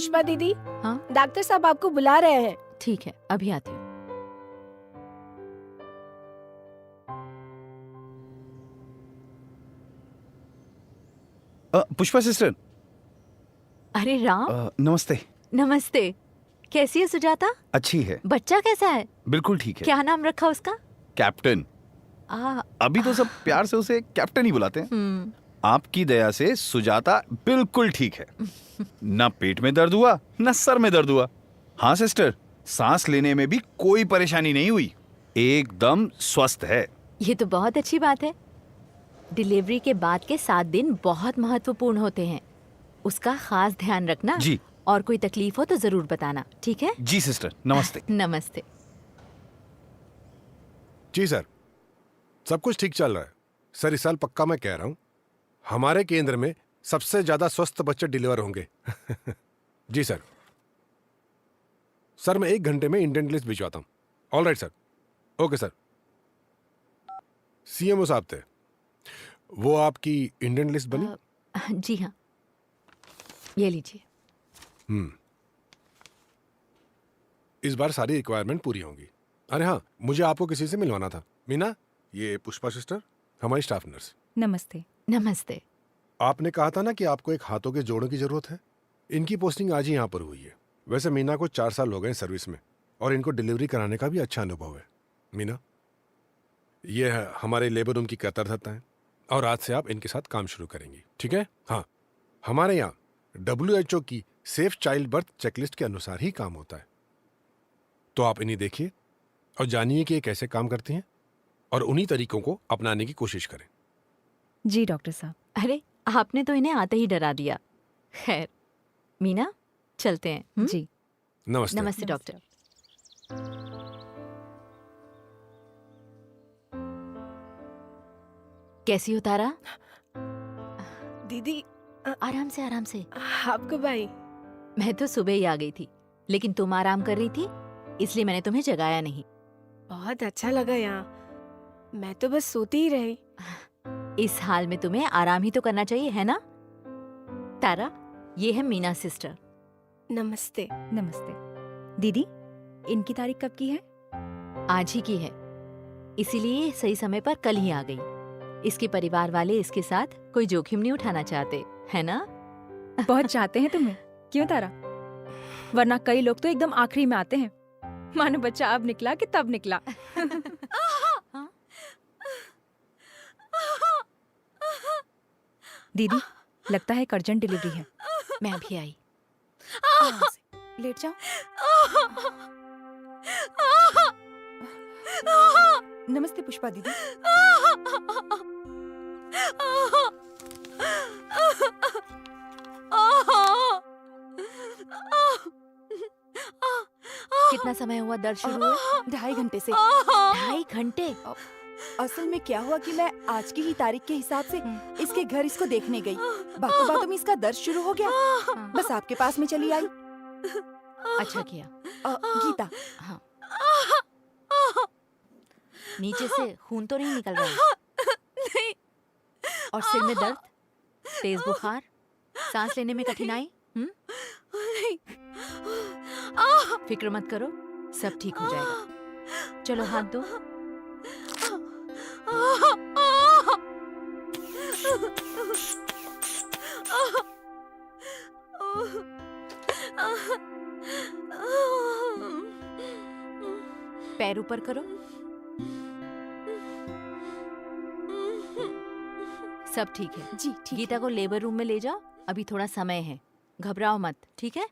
पुष्पा दीदी, हाँ? डॉक्टर साहब आपको बुला रहे हैं। ठीक है, अभी आती हूँ। पुष्पा सिस्टर। अरे राम, नमस्ते। नमस्ते। कैसी है सुजाता? अच्छी है, बच्चा कैसा है? बिल्कुल ठीक है। क्या नाम रखा उसका? कैप्टन। अभी तो सब प्यार से उसे कैप्टन ही बुलाते हैं। आपकी दया से सुजाता बिल्कुल ठीक है। ना पेट में दर्द हुआ, ना सर में दर्द हुआ। हाँ सिस्टर, सांस लेने में भी कोई परेशानी नहीं हुई, एकदम स्वस्थ है। ये तो बहुत अच्छी बात है। डिलीवरी के बाद के 7 दिन बहुत महत्वपूर्ण होते हैं, उसका खास ध्यान रखना। जी। और कोई तकलीफ हो तो जरूर बताना, ठीक है? जी सिस्टर, नमस्ते। नमस्ते। जी सर, सब कुछ ठीक चल रहा है। सर इस साल पक्का मैं कह रहा हूँ, हमारे केंद्र में सबसे ज्यादा स्वस्थ बच्चे डिलीवर होंगे। जी सर। सर मैं 1 घंटे में इंडेंट लिस्ट भिजवाता हूँ। All right sir, okay sir. CMO साहब थे, वो आपकी इंडेंट लिस्ट बनी? जी हाँ, ये लीजिए। इस बार सारी रिक्वायरमेंट पूरी होंगी। अरे हाँ, मुझे आपको किसी से मिलवाना था। मीना, ये पुष्पा सिस्टर, हमारी स्टाफ नर्स। नमस्ते। नमस्ते। आपने कहा था ना कि आपको एक हाथों के जोड़ों की जरूरत है। इनकी पोस्टिंग आज ही यहाँ पर हुई है। वैसे मीना को 4 साल हो गए सर्विस में और इनको डिलीवरी कराने का भी अच्छा अनुभव है। मीना, ये है हमारे लेबर रूम की कतरता है और आज से आप इनके साथ काम शुरू करेंगी, ठीक है? हाँ, हमारे यहाँ WHO की सेफ चाइल्ड बर्थ चेकलिस्ट के अनुसार ही काम होता है। तो आप इन्हें देखिए और जानिए कि ये कैसे काम करती हैं और उन्हीं तरीकों को अपनाने की कोशिश करें। जी डॉक्टर साहब। अरे आपने तो इन्हें आते ही डरा दिया। खैर मीना, चलते हैं। जी नमस्ते। नमस्ते डॉक्टर। कैसी हो तारा? दीदी, आराम से आराम से। आपको भाई। मैं तो सुबह ही आ गई थी, लेकिन तुम आराम कर रही थी इसलिए मैंने तुम्हें जगाया नहीं। बहुत अच्छा लगा यहाँ, मैं तो बस सोती ही रही। इस हाल में तुम्हें आराम ही तो करना चाहिए, है ना? तारा, ये है मीना सिस्टर। नमस्ते। नमस्ते। दीदी, इनकी तारीख कब की है? आज ही की है, इसीलिए सही समय पर कल ही आ गई। इसके परिवार वाले इसके साथ कोई जोखिम नहीं उठाना चाहते, है ना? बहुत चाहते हैं तुम्हें, क्यों तारा? वरना कई लोग तो एकदम आखिरी में आते हैं। मानो बच्चा अब निकला कि तब निकला। दीदी, लगता है एक अर्जेंट डिलीवरी है। मैं अभी आई। आराम से, लेट जाओ। नमस्ते पुष्पा दीदी। कितना समय हुआ दर्द शुरू हुए? 2.5 घंटे से। 2.5 घंटे? असल में क्या हुआ कि मैं आज की ही तारीख के हिसाब से इसके घर इसको देखने गई। बातों बातों में इसका दर्द शुरू हो गया, बस आपके पास में चली आई। अच्छा किया। गीता। हाँ। नीचे से खून तो नहीं निकल रहा है? नहीं। और सिर में दर्द, तेज बुखार, सांस लेने में कठिनाई? नहीं। फिक्र मत करो, सब ठीक हो जाएगा। चलो हाथ दो। पैर ऊपर करो। सब ठीक है। जी ठीक गीता को लेबर रूम में ले जाओ, अभी थोड़ा समय है, घबराओ मत, ठीक है?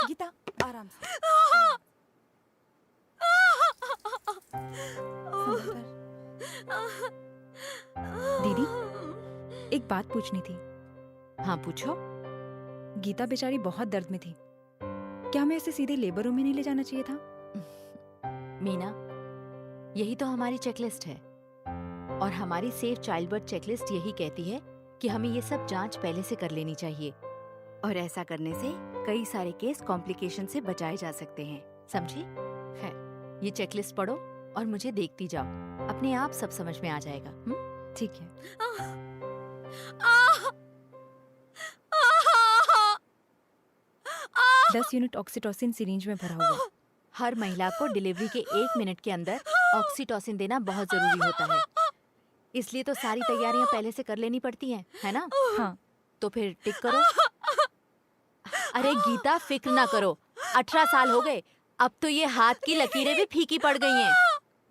गीता, आराम से। संभल कर। दीदी, एक बात पूछनी थी। हाँ पूछो। गीता बेचारी बहुत दर्द में थी, क्या हमें इसे सीधे लेबर रूम में नहीं ले जाना चाहिए था? मीना, यही तो हमारी चेकलिस्ट है और हमारी सेफ चाइल्ड बर्थ चेकलिस्ट यही कहती है कि हमें ये सब जांच पहले से कर लेनी चाहिए और ऐसा करने से कई सारे केस कॉम्प्लिकेशन से बचाए जा सकते हैं, समझी? है, ये चेकलिस्ट पढ़ो और मुझे देखती जाओ, अपने आप सब समझ में आ जाएगा। ठीक है। 10 यूनिट ऑक्सीटोसिन सिरिंज में भरा हुआ है। हर महिला को डिलीवरी के 1 मिनट के अंदर ऑक्सीटोसिन देना बहुत जरूरी होता है, इसलिए तो सारी तैयारियां पहले से कर लेनी पड़ती हैं, है ना? हाँ। तो फिर टिक करो। अरे गीता, फिक्र ना करो, 18 साल हो गए, अब तो ये हाथ की लकीरें भी फीकी पड़ गई हैं।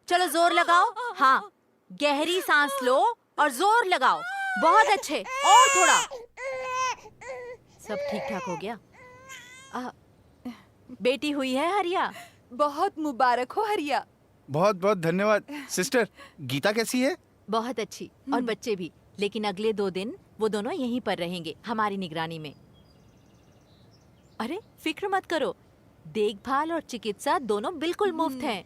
चलो जोर लगाओ, हाँ, गहरी सांस लो और जोर लगाओ। बहुत अच्छे, और थोड़ा। सब ठीक ठाक हो गया? बेटी हुई है हरिया? बहुत मुबारक हो हरिया। बहुत बहुत धन्यवाद सिस्टर। गीता कैसी है? बहुत अच्छी, और बच्चे भी, लेकिन अगले 2 दिन वो दोनों यहीं पर रहेंगे हमारी निगरानी में। अरे फिक्र मत करो, देखभाल और चिकित्सा दोनों बिल्कुल मुफ्त हैं।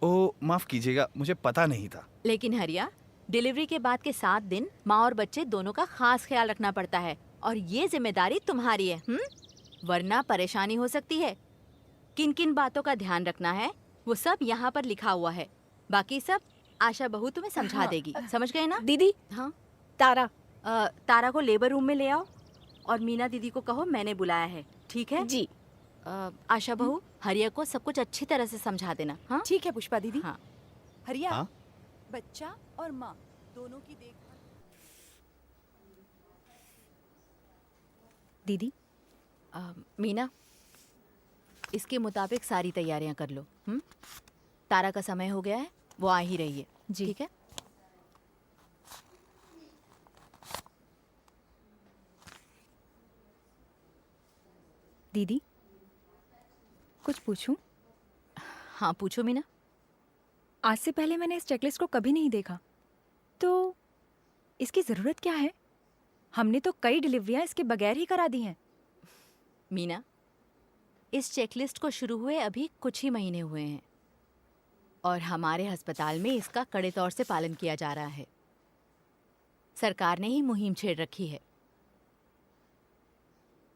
ओ माफ कीजिएगा, मुझे पता नहीं था। लेकिन हरिया, डिलीवरी के बाद के 7 दिन माँ और बच्चे दोनों का खास ख्याल रखना पड़ता है, और ये जिम्मेदारी तुम्हारी है, वरना परेशानी हो सकती है। किन किन बातों का ध्यान रखना है वो सब यहाँ पर लिखा हुआ है, बाकी सब आशा बहू तुम्हें समझा देगी। समझ गए ना? दीदी, हाँ। तारा। तारा को लेबर रूम में ले आओ, और मीना दीदी को कहो मैंने बुलाया है, ठीक है? जी। आशा बहू, हरिया को सब कुछ अच्छी तरह से समझा देना। हाँ ठीक है पुष्पा दीदी। हाँ। हरिया, हाँ? बच्चा और माँ दोनों की देखभाल। दीदी, मीना, इसके मुताबिक सारी तैयारियां कर लो। तारा का समय हो गया है, वो आ ही रही है। जी। ठीक है? दीदी, कुछ पूछूं? हाँ पूछो मीना। आज से पहले मैंने इस चेकलिस्ट को कभी नहीं देखा, तो इसकी ज़रूरत क्या है? हमने तो कई डिलीवरियां इसके बगैर ही करा दी हैं। मीना, इस चेकलिस्ट को शुरू हुए अभी कुछ ही महीने हुए हैं, और हमारे अस्पताल में इसका कड़े तौर से पालन किया जा रहा है। सरकार ने ही मुहिम छेड़ रखी है।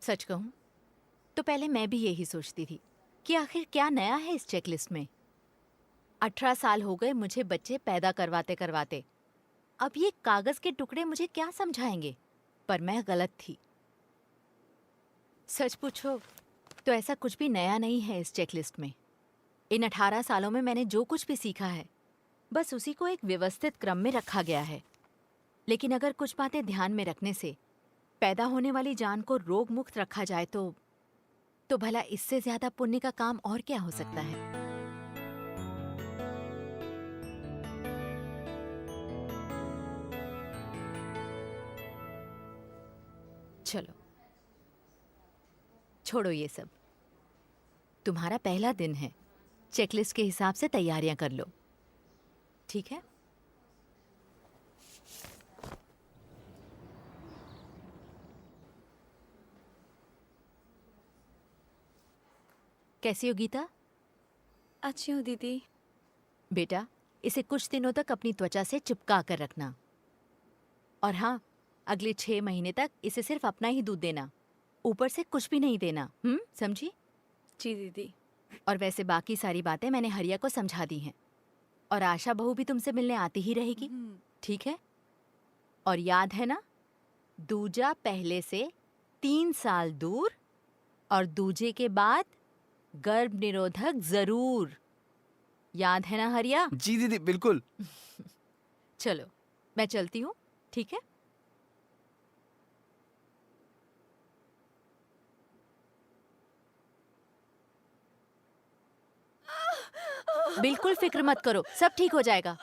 सच कहूं तो पहले मैं भी यही सोचती थी कि आखिर क्या नया है इस चेकलिस्ट में। 18 साल हो गए मुझे बच्चे पैदा करवाते करवाते, अब ये कागज के टुकड़े मुझे क्या समझाएंगे? पर मैं गलत थी। सच पूछो तो ऐसा कुछ भी नया नहीं है इस चेकलिस्ट में। इन 18 सालों में मैंने जो कुछ भी सीखा है, बस उसी को एक व्यवस्थित क्रम में रखा गया है। लेकिन अगर कुछ बातें ध्यान में रखने से पैदा होने वाली जान को रोग मुक्त रखा जाए तो भला इससे ज्यादा पुण्य का काम और क्या हो सकता है? चलो छोड़ो ये सब, तुम्हारा पहला दिन है, चेकलिस्ट के हिसाब से तैयारियां कर लो, ठीक है? कैसी हो गीता? अच्छी हूँ दीदी। बेटा, इसे कुछ दिनों तक अपनी त्वचा से चिपका कर रखना, और हाँ, अगले 6 महीने तक इसे सिर्फ अपना ही दूध देना, ऊपर से कुछ भी नहीं देना। समझी? जी दीदी। और वैसे बाकी सारी बातें मैंने हरिया को समझा दी हैं, और आशा बहू भी तुमसे मिलने आती ही रहेगी, ठीक है? और याद है ना, दूजा पहले से 3 साल दूर, और दूजे के बाद गर्भ निरोधक जरूर। याद है ना हरिया? जी दीदी, बिल्कुल। चलो मैं चलती हूँ, ठीक है? बिल्कुल फिक्र मत करो, सब ठीक हो जाएगा,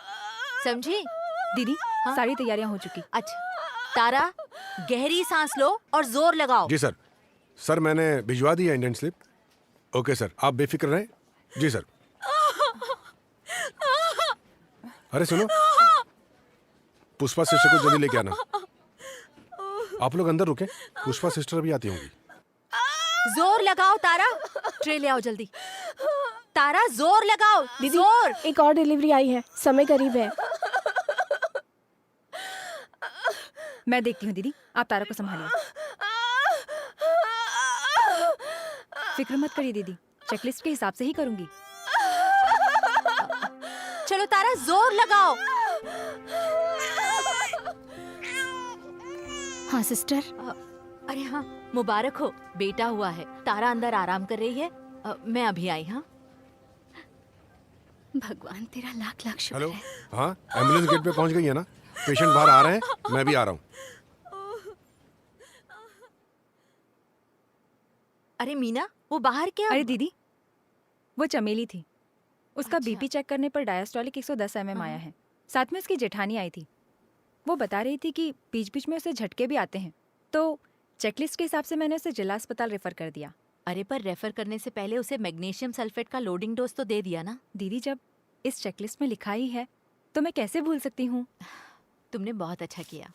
समझी? दीदी, हाँ? सारी तैयारियां हो चुकी। अच्छा तारा, गहरी सांस लो और जोर लगाओ। जी सर। सर मैंने भिजवा दी है इंडियन स्लिप। ओके सर, आप बेफिक्र रहें। जी सर। अरे सुनो, पुष्पा सिस्टर को जल्दी लेके आना। आप लोग अंदर रुके, पुष्पा सिस्टर अभी आती होंगी। जोर लगाओ तारा, ट्रे ले आओ जल्दी। तारा जोर लगाओ दीदी, जोर। एक और डिलीवरी आई है, समय करीब है। मैं देखती हूँ दीदी, आप तारा को संभालिए। फिक्र मत करिए दीदी, चेकलिस्ट के हिसाब से ही करूंगी। चलो तारा जोर लगाओ। हाँ सिस्टर। अरे हाँ, मुबारक हो, बेटा हुआ है। तारा अंदर आराम कर रही है। मैं अभी आई। हाँ, भगवान तेरा लाख लाख शुक्र हेलो, है। हाँ एम्बुलेंस गेट पे पहुंच गई है ना? पेशेंट बाहर आ रहे हैं, मैं भी आ रहा हूँ। अरे मीना, वो बाहर क्या? अरे दीदी, वो चमेली थी। उसका अच्छा। बीपी चेक करने पर डायस्टोलिक 110 mm आया है। साथ में उसकी जेठानी आई थी। वो बता रही थी कि बीच बीच में उसे झटके भी आते हैं, तो चेकलिस्ट के हिसाब से मैंने उसे जिला अस्पताल रेफर कर दिया। अरे पर रेफर करने से पहले उसे मैग्नीशियम सल्फेट का लोडिंग डोज तो दे दिया ना। दीदी, जब इस चेकलिस्ट में लिखा ही है तो मैं कैसे भूल सकती हूँ? तुमने बहुत अच्छा किया।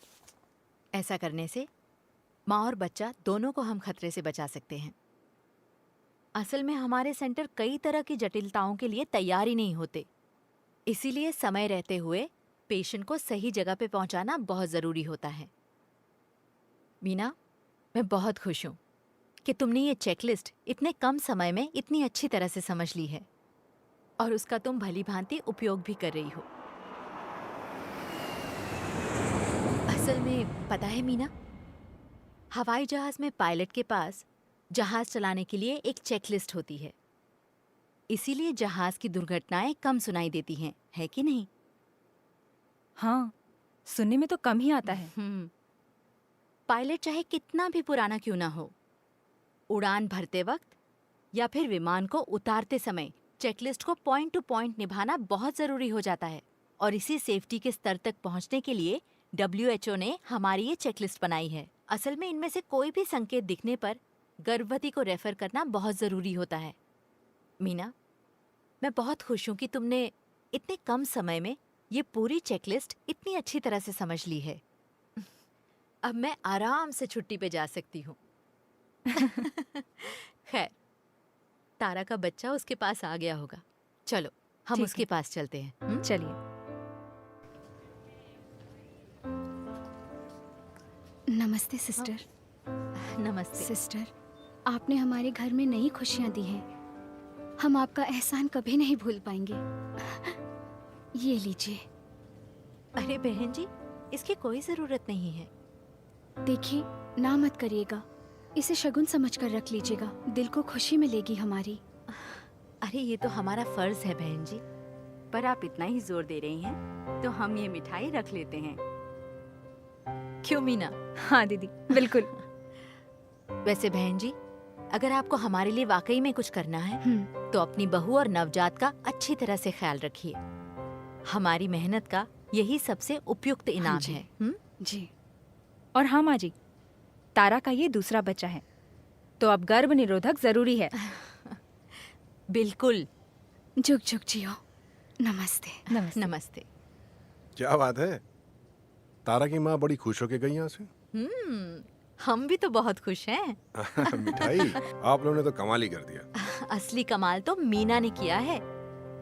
ऐसा करने से माँ और बच्चा दोनों को हम खतरे से बचा सकते हैं। असल में हमारे सेंटर कई तरह की जटिलताओं के लिए तैयार ही नहीं होते, इसीलिए समय रहते हुए पेशेंट को सही जगह पे पहुंचाना बहुत ज़रूरी होता है। मीना, मैं बहुत खुश हूँ कि तुमने ये चेकलिस्ट इतने कम समय में इतनी अच्छी तरह से समझ ली है और उसका तुम भली भांति उपयोग भी कर रही हो। असल में पता है मीना, हवाई जहाज में पायलट के पास जहाज चलाने के लिए एक चेकलिस्ट होती है, इसीलिए जहाज की दुर्घटनाएं कम सुनाई देती हैं, है कि नहीं? हाँ, सुनने में तो कम ही आता है। पायलट चाहे कितना भी पुराना क्यों ना हो, उड़ान भरते वक्त या फिर विमान को उतारते समय चेकलिस्ट को पॉइंट टू पॉइंट निभाना बहुत ज़रूरी हो जाता है। और इसी सेफ्टी के स्तर तक पहुंचने के लिए WHO ने हमारी ये चेकलिस्ट बनाई है। असल में इनमें से कोई भी संकेत दिखने पर गर्भवती को रेफर करना बहुत ज़रूरी होता है। मीना, मैं बहुत खुश हूँ कि तुमने इतने कम समय में ये पूरी चेकलिस्ट इतनी अच्छी तरह से समझ ली है। अब मैं आराम से छुट्टी पे जा सकती हूँ। खैर, तारा का बच्चा उसके पास आ गया होगा। चलो हम ठीक उसके है। पास चलते हैं। चलिए। नमस्ते सिस्टर। नमस्ते। सिस्टर, आपने हमारे घर में नई खुशियां दी हैं। हम आपका एहसान कभी नहीं भूल पाएंगे। ये लीजिए। अरे बहन जी, इसकी कोई ज़रूरत नहीं है। देखिए, ना मत करिएगा, इसे शगुन समझकर रख लीजिएगा। दिल को खुशी मिलेगी हमारी। अरे ये तो हमारा फर्ज है बहन जी, पर आप इतना ही जोर दे रही हैं तो हम ये मिठाई रख लेते हैं। क्यों मीना? हाँ दीदी, बिल्कुल। वैसे बहन जी, अगर आपको हमारे लिए वाकई में कुछ करना है तो अपनी बहू और नवजात का अच्छी तरह से ख्याल रखिए। हमारी मेहनत का यही सबसे उपयुक्त इनाम जी। है। जी। और हाँ माँ जी, तारा का ये दूसरा बच्चा है, तो अब गर्भ निरोधक जरूरी है। बिल्कुल। जुग जुग जियो। नमस्ते। नमस्ते। नमस्ते। क्या बात है, तारा की माँ बड़ी खुश होके गई यहाँ से। हम भी तो बहुत खुश हैं। मिठाई, आप लोगों ने तो कमाल ही कर दिया। असली कमाल तो मीना ने किया है।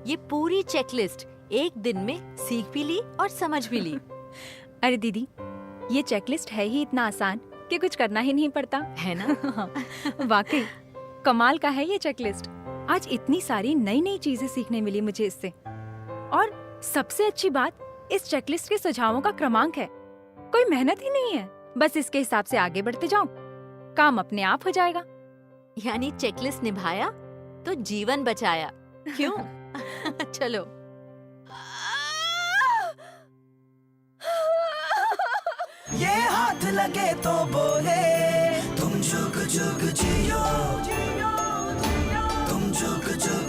ये पूरी चेकलिस्ट एक दिन में सीख भी ली और समझ भी ली। अरे दीदी, ये चेकलिस्ट है ही इतना आसान कि कुछ करना ही नहीं पड़ता, है ना? वाकई कमाल का है ये चेकलिस्ट। आज इतनी सारी नई नई चीजें सीखने मिली मुझे इससे। और सबसे अच्छी बात, इस चेकलिस्ट के सुझावों का क्रमांक है। कोई मेहनत ही नहीं है, बस इसके हिसाब से आगे बढ़ते जाओ, काम अपने आप हो जाएगा। यानी चेकलिस्ट निभाया तो जीवन बचाया। क्यों? चलो। ये हाथ लगे तो बोले, तुम जुग जुग जियो, तुम जुग जुग